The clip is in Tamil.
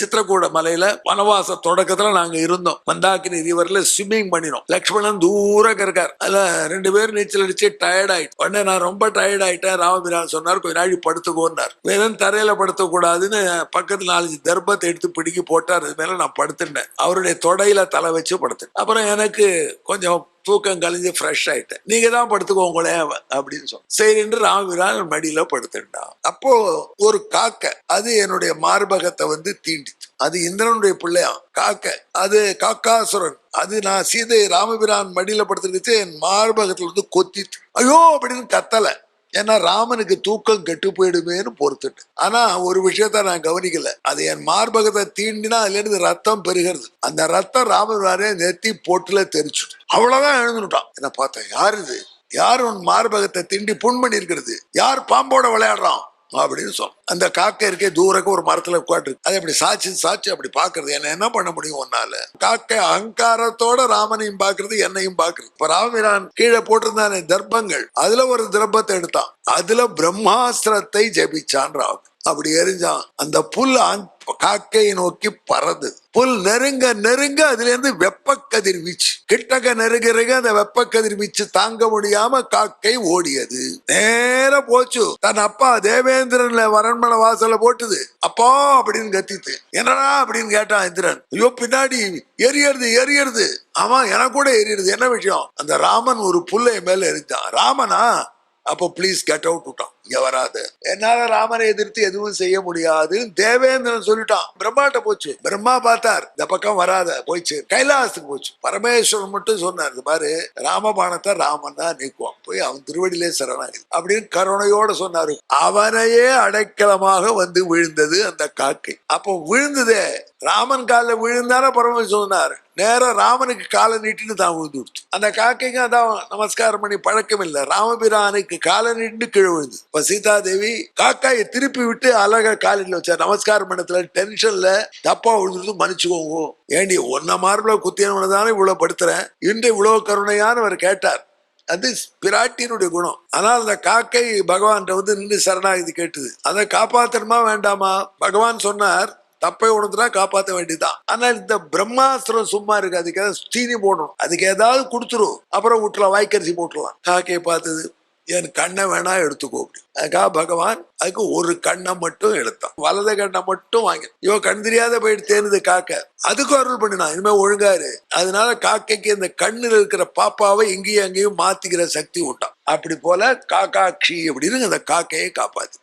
சித்திரக்கூட மலையில வனவாச தொடக்கத்துல நாங்க இருந்தோம். மந்தாக்கினி ரிவர்ல ஸ்விம்மிங் பண்ணினோம். லக்ஷ்மணன் தூரம் இருக்கார். அதுல 2 பேரும் நீச்சல் அடிச்சு டயர்ட் ஆயிட்டு உடனே நான் ரொம்ப டயர்ட் ஆயிட்டேன். ராமபிரான் சொன்னார் கொஞ்ச நாள் படுத்துக்கோன்னார். வெறும் தரையில படுத்த கூடாதுன்னு பக்கத்துல 4 தர்பத்தை எடுத்து பிடிக்கி போட்டார். அது மேல நான் படுத்துட்டேன். அவருடைய தொடையில தலை வச்சு படுத்தேன். அப்புறம் எனக்கு கொஞ்சம் தூக்கம் கழிஞ்சு ஃப்ரெஷ் ஆயிட்டேன். நீங்க தான் படுத்துக்கோங்களே அப்படின்னு சொன்ன. சரி என்று ராமபிரான் மடியில படுத்துட்டான். அப்போ ஒரு காக்கை அது என்னுடைய மார்பகத்தை வந்து தீண்டிச்சு. அது இந்திரனுடைய பிள்ளையா காக்கை. அது காக்காசுரன். அது நான் சீதை ராமபிரான் மடியில படுத்துக்கிச்சு என் மார்பகத்துல வந்து கொத்திட்டு ஐயோ அப்படின்னு கத்தல. ஏன்னா ராமனுக்கு தூக்கம் கெட்டு போயிடுமேன்னு பொறுத்துட்டு. ஆனா ஒரு விஷயத்த நான் கவனிக்கல. அது என் மார்பகத்தை தீண்டினா அதுல இருந்து ரத்தம் பெருகிறது. அந்த ரத்தம் ராமபிரானே நெத்தி போட்டுல தெரிச்சுட்டு அவ்வளவுதான் எழுந்துட்டான். என்ன பார்த்தேன், யாரு இது? யார் உன் மார்பகத்தை தீண்டி புண் பண்ணி இருக்கிறது? யார் பாம்போட விளையாடுறான் அப்படின்னு சொன்ன. அந்த காக்கை இருக்கே தூரக்க ஒரு மரத்துல உட்காந்து அதை அப்படி சாட்சி அப்படி பாக்குறது. என்ன பண்ண முடியும் ஒன்னால? காக்கை அகங்காரத்தோட ராமனையும் பாக்குறது என்னையும் பாக்குறது. இப்ப ராமபிரான் கீழே போட்டிருந்தானே தர்ப்பங்கள், அதுல ஒரு திரப்பத்தை எடுத்தான். அதுல பிரம்மாஸ்திரத்தை ஜபிச்சான் ராவன். அப்படி எரிஞ்சான். அந்த புல் காக்கையை நோக்கி பறந்து புல் நெருங்க நெருங்க அதுல இருந்து வெப்ப கதிர்வீச்சு கிட்டக்க நெருங்க அந்த வெப்ப கதிர்வீச்சு தாங்க முடியாம காக்கை ஓடியது. நேர போச்சு தன் அப்பா தேவேந்திரன்ல அரண்மனை வாசல போட்டுது. அப்பா அப்படின்னு கத்திட்டு என்னடா அப்படின்னு கேட்டான் இந்திரன். ஐயோ பின்னாடி எரியறது. ஆமா எனக்கு கூட எரியுது. என்ன விஷயம்? அந்த ராமன் ஒரு புல்லை மேல எரிஞ்சான். ராமனா? அப்போ பிளீஸ் கெட் அவுட் விட்டான். இங்க வராது, என்னால ராமனை எதிர்த்து எதுவும் செய்ய முடியாது தேவேந்திரன் சொல்லிட்டான். பிரம்மாட்ட போச்சு. பிரம்மா பார்த்தார், இந்த பக்கம் வராத போயிச்சு. கைலாசத்துக்கு போச்சு. பரமேஸ்வரன் மட்டும் சொன்னார், பாரு ராமபாணத்தை ராமன் தான் நீக்குவான், போய் அவன் திருவடியிலே சரணாகி அப்படின்னு கருணையோட சொன்னாரு. அவனையே அடைக்கலமாக வந்து விழுந்தது அந்த காக்கை. அப்போ விழுந்ததே ராமன் காலில் விழுந்தான பரமேஸ்வரன் சொன்னார். நேரம் ராமனுக்கு காலை நீட்டின்னு தான் விழுந்து விடுச்சு. அந்த காக்கைக்கு அதான் நமஸ்காரம் பண்ணி பழக்கம் இல்லை. ராமபிரானுக்கு காலை நீட்டு கீழே விழுந்து. இப்ப சீதா தேவி காக்காயை திருப்பி விட்டு அழகா காலில் வச்சா. நமஸ்காரம் பண்ணத்துல டென்ஷன்ல தப்பா விழுந்துட்டு மன்னிச்சுக்கோங்க, ஏண்டி ஒன்ன மார்பிள குத்தியவனதானே இவ்வளவு படுத்துறேன் இன்று இவ்வளவு கருணையான்னு அவர் கேட்டார். அது பிராட்டியினுடைய குணம். ஆனால் அந்த காக்கை பகவான் வந்து நின்று சரணாகதி கேட்டுது. அதை காப்பாத்தணுமா வேண்டாமா? பகவான் சொன்னார், தப்பை உணர்ந்துனா காப்பாற்ற வேண்டியதுதான். ஆனா இந்த பிரம்மாஸ்திரம் சும்மா இருக்கு. அதுக்கு ஏதாவது தீனி போடணும், அதுக்கு ஏதாவது கொடுத்துரும், அப்புறம் வீட்டுல வாய்க்கரிசி போட்டுலாம். காக்கையை பார்த்தது, என் கண்ணை வேணா எடுத்துக்கோ அப்படி. அதுக்காக பகவான் அதுக்கு ஒரு கண்ணை மட்டும் எடுத்தான். வலது கண்ணை மட்டும் வாங்கி இவ கண் தெரியாத போயிட்டு தேர்ந்து காக்க அதுக்கும் அருள் பண்ணினான். இனிமே ஒழுங்காரு. அதனால காக்கைக்கு இந்த கண்ணில் இருக்கிற பாப்பாவை எங்கேயும் அங்கேயும் மாத்திக்கிற சக்தி உண்டான். அப்படி போல காக்காட்சி அப்படின்னு அந்த காக்கையை காப்பாத்து.